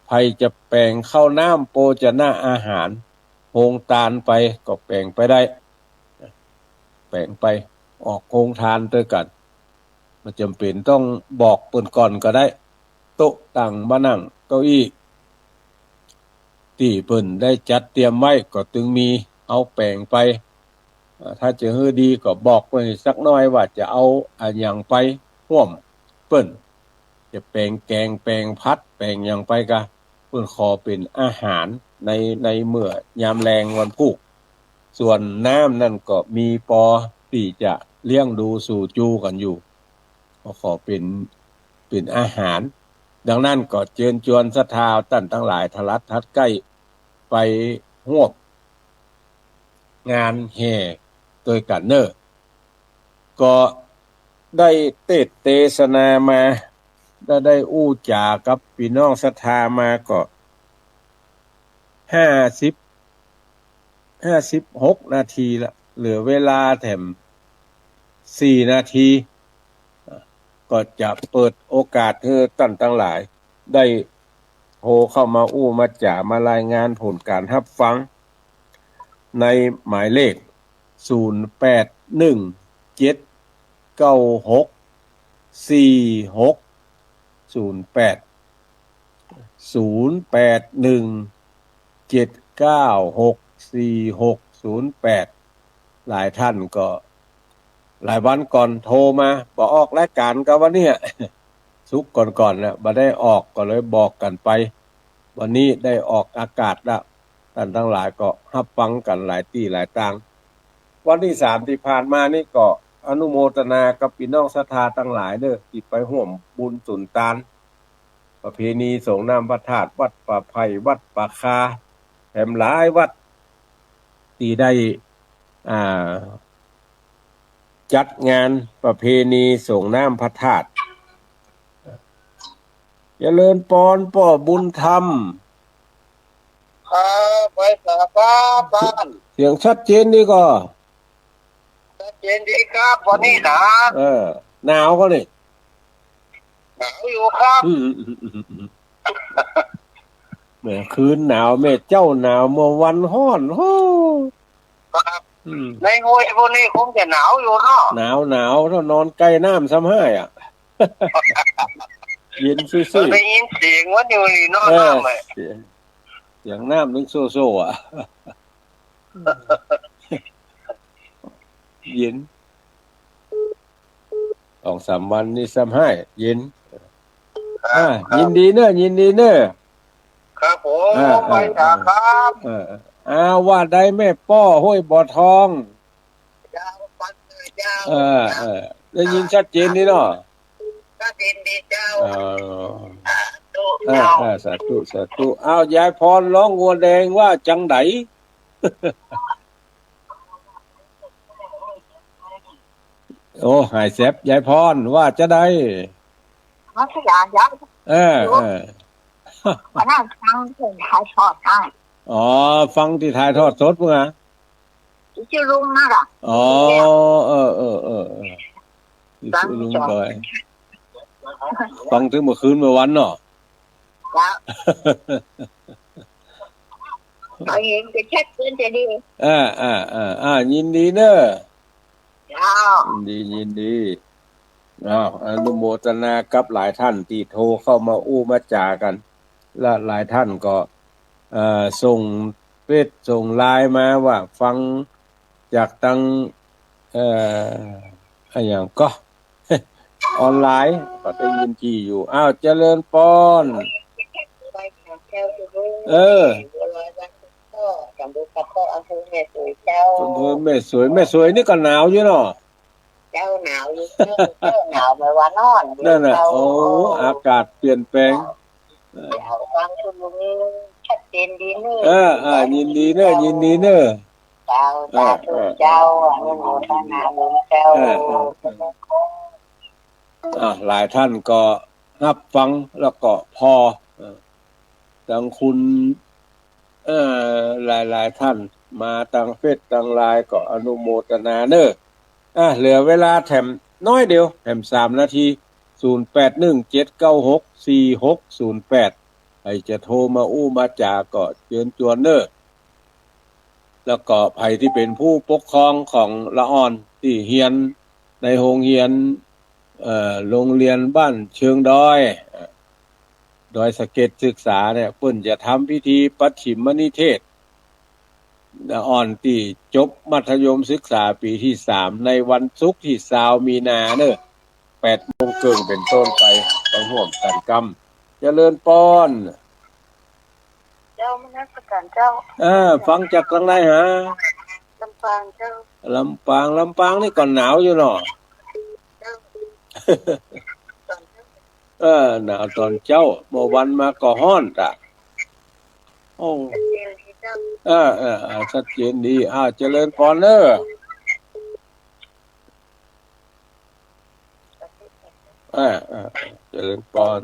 Speaker 1: ใครจะแปลงข้าวน้ำโภชนะอาหารโฮงทานไปก็แปลงไปได้แปลงไปออกโฮงทานด้วยกันมันจำเป็นต้องบอกเปิ้นก่อนก็ได้โต๊ะตั้งมานั่งเก้าอี้ที่เปิ้นได้จัดเตรียมไว้ก็ถึงมีเอาแปลงไปถ้าจะฮือดีก็บอกไว้สักหน่อยว่าจะเอาอันหยังไปร่วมเปิ้นจะแปลงแกงแปลงพัดแปลงหยังไปกะเปิ้นขอเป็นอาหารในเมื่อยามแลงวันพุธส่วนน้ำนั่นก็มีปอที่จะเลี้ยงดูสู่จูกันอยู่ก็ขอเป็นอาหารดังนั้นก็เชิญชวนศรัทธาท่านทั้งหลายทลัดทัดใกล้ไปร่วมงานแห่โดยกันเนอก็ได้เทศนามาได้อู้จากับพี่น้องศรัทธามาก็56นาทีละเหลือเวลาแถม4นาทีก็จะเปิดโอกาสให้ท่านทั้งหลายได้โทรเข้ามาอู้มาจ่ามารายงานผลการรับฟังในหมายเลข0817964608หลายท่านก็หลายวันก่อนโทรมาบอกออกรายการก็วันนี้สุกก่อนๆน่ะบ่ได้ออกก็เลยบอกกันไปวันนี้ได้ออกอากาศแล้วท่านทั้งหลายก็รับฟังกันหลายที่หลายทางวันที่3ที่ผ่านมานี่ก็อนุโมทนากับพี่น้องศรัทธาทั้งหลายเด้อที่ไปร่วมบุญสุนทานประเพณีสงน้ำพระธาตุวัดป่าไผ่วัดป่าคาแถมหลายวัดที่ได้จัดงานประเพณีส่งน้ำพระธาตุเจริญปอนป่อบุญธรรม
Speaker 2: ไปสาครับบ้าน
Speaker 1: เสียงชัดเจนดีก็
Speaker 2: ชัดเจนดีครับวันนี้หนา
Speaker 1: หนาวก็นี่
Speaker 2: หนาวอยู่ครับ
Speaker 1: แม่คืนหนาวแม่เจ้าหนาวเมื่อวันฮ้อนโห
Speaker 2: ครับในห้วยพวกนี้คงจะหนาวอยู่เนาะ
Speaker 1: หนาวถ้านอนใกล้น้ำซ้ำให้อ่ะเย็นซื่อ
Speaker 2: ๆได้ยินเสียงวันอยู่นี่นอนน้ำเลย
Speaker 1: เสียงน้ำนึกโซ่อ่ะเย็น2-3 วันนี่ซ้ำให้เย็นยินดีเนอะ
Speaker 2: ครับผมไปครับ
Speaker 1: ว่าได้แม่ป้อห้วยบ่อทอง
Speaker 2: ยาวปันยาว
Speaker 1: ได้ยินชัดเจนนี่เนาะ
Speaker 2: ชัดเจนดีเจ้า
Speaker 1: สาธุยายพรร้องงัวแดงว่าจังไดโอ้หายแซบยายพรว่าจะได้
Speaker 3: มาสิยายายมานั่งฟังเพลงถ่ายทอดให้
Speaker 1: ฟังที่ถ่ายทอดสดมั้ง
Speaker 3: ชื่อลุงน่ะล่ะ
Speaker 1: ชื่อลุงเลยฟังถึงเมื่อคืนเมื่อวันเนาะ
Speaker 3: ไปเห็นจะเช็คเงินจะดี
Speaker 1: ยินดีเนอะ
Speaker 3: ยิ
Speaker 1: นดี อนุโมทนากับหลายท่านที่โทรเข้ามาอู้มาจากัน และหลายท่านก็ส่งเฟซส่งไลน์มาว่าฟังจากทางอย่างก็ ออนไลน์ก็ได้ยินที่อยู่เจริญปอน เออ
Speaker 3: จำดูกระเพาะอำเภอแม่สวยเจ้า
Speaker 1: อำเภอแม่สวยนี่ก็หนาวอยู่เนาะ
Speaker 3: เจ้าหนาวอยู่เจ้าหนาวไม่ว่านอน
Speaker 1: นั่นน่ะโอ้อากาศเปลี่ยนแปลง
Speaker 3: เจ้าฟังคุณลุงนี่ชัดเจนดีเนอะ
Speaker 1: ยินดีเนอะ
Speaker 3: เจ้าสาธุเจ้าอนุโมทนาบุญเจ้า
Speaker 1: หลายท่านก็รับฟังแล้วก็พอดังคุณหลายท่านมาทางเฟซทางไลน์ก็อนุโมทนาเนอะเหลือเวลาแถมน้อยเดียวแถม3 นาที 0817964608 ใครจะโทรมาอู้มาจาก็เชิญชวนเนอะแล้วก็ใครที่เป็นผู้ปกครองของละอ่อนที่เรียนในโรงเรียนโรงเรียนบ้านเชิงดอยดอยสะเก็ดศึกษาเนี่ยเพิ่นจะทำพิธีปัจฉิมนิเทศละอ่อนที่จบมัธยมศึกษาปีที่3ในวันศุกร์ที่20 มีนาเนอะ8 โมงครึ่งเป็นต้นไปร่วมกันกรรมเจริญปอน
Speaker 3: เจ้ามนัสการเจ้า
Speaker 1: ฟังจากทางไหนฮะ
Speaker 3: ลำปางเจ้า
Speaker 1: ลำปางนี่ก็หนาวอยู่เนาะ
Speaker 3: เจ้าตอนเจ้า
Speaker 1: หนาวตอนเจ้าเมื่อวันมาก็ฮ้อนจ้ะโอ้
Speaker 3: เจนที่เจ้า
Speaker 1: ชัดเจนดีเจริญพรเด้อเจริญพร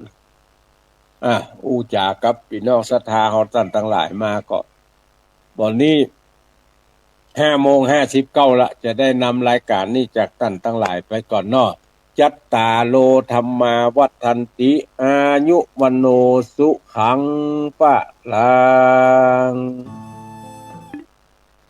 Speaker 1: อู้จากับพี่น้องศรัทธาเฮาท่านทั้งหลายมาก็บ่นี้5:59ละจะได้นำรายการนี้จากท่านทั้งหลายไปก่อนเนาะจัตตาโลธรรมาวัฏันติอายุวันโนสุขังปะลัง